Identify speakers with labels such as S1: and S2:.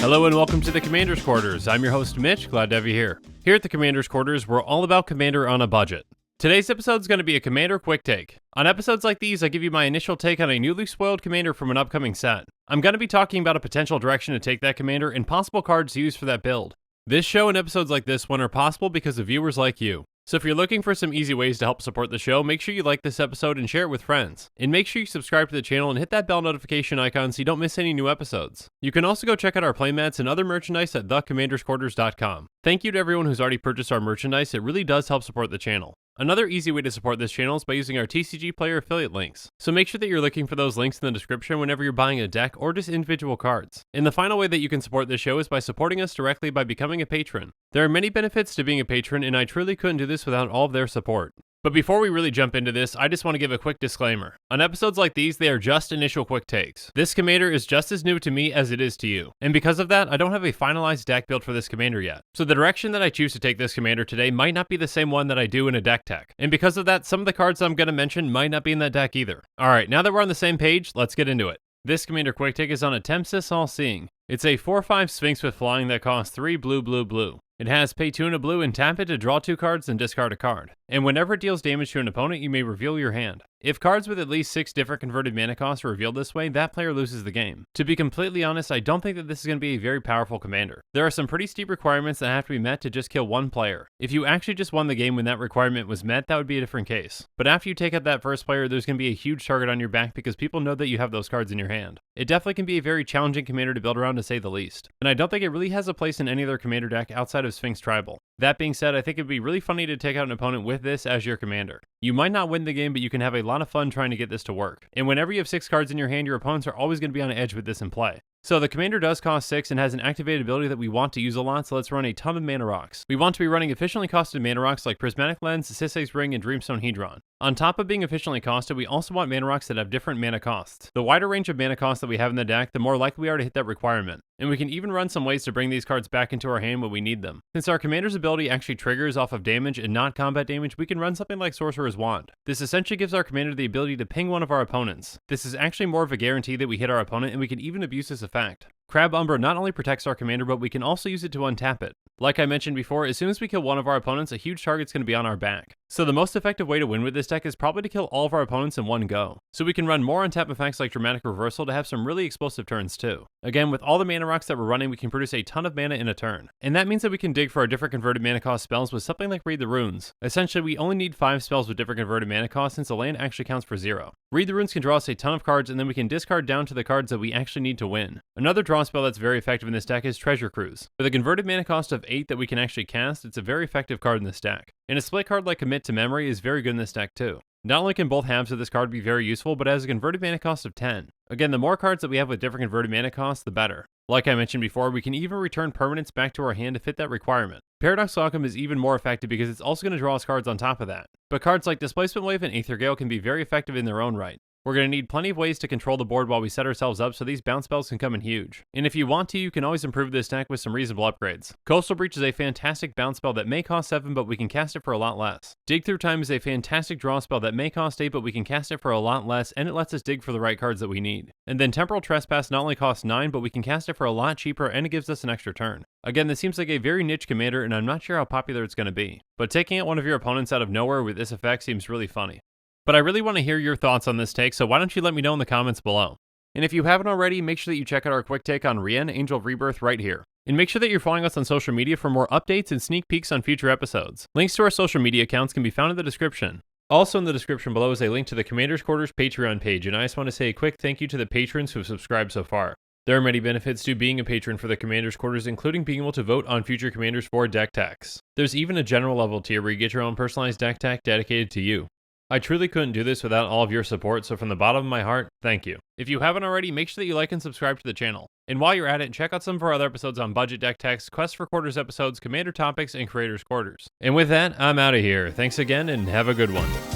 S1: Hello and welcome to the Commander's Quarters. I'm your host Mitch, glad to have you here. Here at the Commander's Quarters, we're all about Commander on a budget. Today's episode is going to be a Commander quick take. On episodes like these, I give you my initial take on a newly spoiled Commander from an upcoming set. I'm going to be talking about a potential direction to take that Commander and possible cards to use for that build. This show and episodes like this one are possible because of viewers like you. So if you're looking for some easy ways to help support the show, make sure you like this episode and share it with friends. And make sure you subscribe to the channel and hit that bell notification icon so you don't miss any new episodes. You can also go check out our playmats and other merchandise at thecommandersquarters.com. Thank you to everyone who's already purchased our merchandise, it really does help support the channel. Another easy way to support this channel is by using our TCG Player affiliate links. So make sure that you're looking for those links in the description whenever you're buying a deck or just individual cards. And the final way that you can support this show is by supporting us directly by becoming a patron. There are many benefits to being a patron, and I truly couldn't do this without all of their support. But before we really jump into this, I just want to give a quick disclaimer. On episodes like these, they are just initial quick takes. This Commander is just as new to me as it is to you. And because of that, I don't have a finalized deck build for this Commander yet. So the direction that I choose to take this Commander today might not be the same one that I do in a deck tech. And because of that, some of the cards I'm going to mention might not be in that deck either. Alright, now that we're on the same page, let's get into it. This Commander quick take is on Atemsis All-Seeing. It's a 4/5 Sphinx with flying that costs 3 blue. It has pay 2 and a blue and tap it to draw 2 cards and discard a card. And whenever it deals damage to an opponent, you may reveal your hand. If cards with at least 6 different converted mana costs are revealed this way, that player loses the game. To be completely honest, I don't think that this is going to be a very powerful Commander. There are some pretty steep requirements that have to be met to just kill one player. If you actually just won the game when that requirement was met, that would be a different case. But after you take out that first player, there's going to be a huge target on your back because people know that you have those cards in your hand. It definitely can be a very challenging Commander to build around, to say the least. And I don't think it really has a place in any other Commander deck outside of Sphinx Tribal. That being said, I think it'd be really funny to take out an opponent with this as your Commander. You might not win the game, but you can have a lot of fun trying to get this to work. And whenever you have 6 cards in your hand, your opponents are always going to be on edge with this in play. So the Commander does cost 6 and has an activated ability that we want to use a lot, so let's run a ton of mana rocks. We want to be running efficiently costed mana rocks like Prismatic Lens, Sisay's Ring, and Dreamstone Hedron. On top of being efficiently costed, we also want mana rocks that have different mana costs. The wider range of mana costs that we have in the deck, the more likely we are to hit that requirement. And we can even run some ways to bring these cards back into our hand when we need them. Since our Commander's ability actually triggers off of damage and not combat damage, we can run something like Sorcerer's Wand. This essentially gives our Commander the ability to ping one of our opponents. This is actually more of a guarantee that we hit our opponent, and we can even abuse this effect. Crab Umbra not only protects our Commander, but we can also use it to untap it. Like I mentioned before, as soon as we kill one of our opponents, a huge target's going to be on our back. So the most effective way to win with this deck is probably to kill all of our opponents in one go. So we can run more untap effects like Dramatic Reversal to have some really explosive turns too. Again, with all the mana rocks that we're running, we can produce a ton of mana in a turn. And that means that we can dig for our different converted mana cost spells with something like Read the Runes. Essentially, we only need 5 spells with different converted mana costs since the land actually counts for 0. Read the Runes can draw us a ton of cards, and then we can discard down to the cards that we actually need to win. Another draw spell that's very effective in this deck is Treasure Cruise. With a converted mana cost of 8 that we can actually cast, it's a very effective card in this deck. And a split card like Commit to Memory is very good in this deck too. Not only can both halves of this card be very useful, but it has a converted mana cost of 10. Again, the more cards that we have with different converted mana costs, the better. Like I mentioned before, we can even return permanents back to our hand to fit that requirement. Paradox Alchemy is even more effective because it's also going to draw us cards on top of that. But cards like Displacement Wave and Aether Gale can be very effective in their own right. We're going to need plenty of ways to control the board while we set ourselves up, so these bounce spells can come in huge. And if you want to, you can always improve this deck with some reasonable upgrades. Coastal Breach is a fantastic bounce spell that may cost 7, but we can cast it for a lot less. Dig Through Time is a fantastic draw spell that may cost 8, but we can cast it for a lot less, and it lets us dig for the right cards that we need. And then Temporal Trespass not only costs 9, but we can cast it for a lot cheaper, and it gives us an extra turn. Again, this seems like a very niche Commander, and I'm not sure how popular it's going to be. But taking out one of your opponents out of nowhere with this effect seems really funny. But I really want to hear your thoughts on this take, so why don't you let me know in the comments below. And if you haven't already, make sure that you check out our quick take on Rien, Angel of Rebirth right here. And make sure that you're following us on social media for more updates and sneak peeks on future episodes. Links to our social media accounts can be found in the description. Also in the description below is a link to the Commander's Quarters Patreon page, and I just want to say a quick thank you to the patrons who have subscribed so far. There are many benefits to being a patron for the Commander's Quarters, including being able to vote on future Commanders for deck techs. There's even a general level tier where you get your own personalized deck tech dedicated to you. I truly couldn't do this without all of your support, so from the bottom of my heart, thank you. If you haven't already, make sure that you like and subscribe to the channel. And while you're at it, check out some of our other episodes on budget deck techs, Quest for Quarters episodes, Commander topics, and Creators Quarters. And with that, I'm out of here. Thanks again, and have a good one.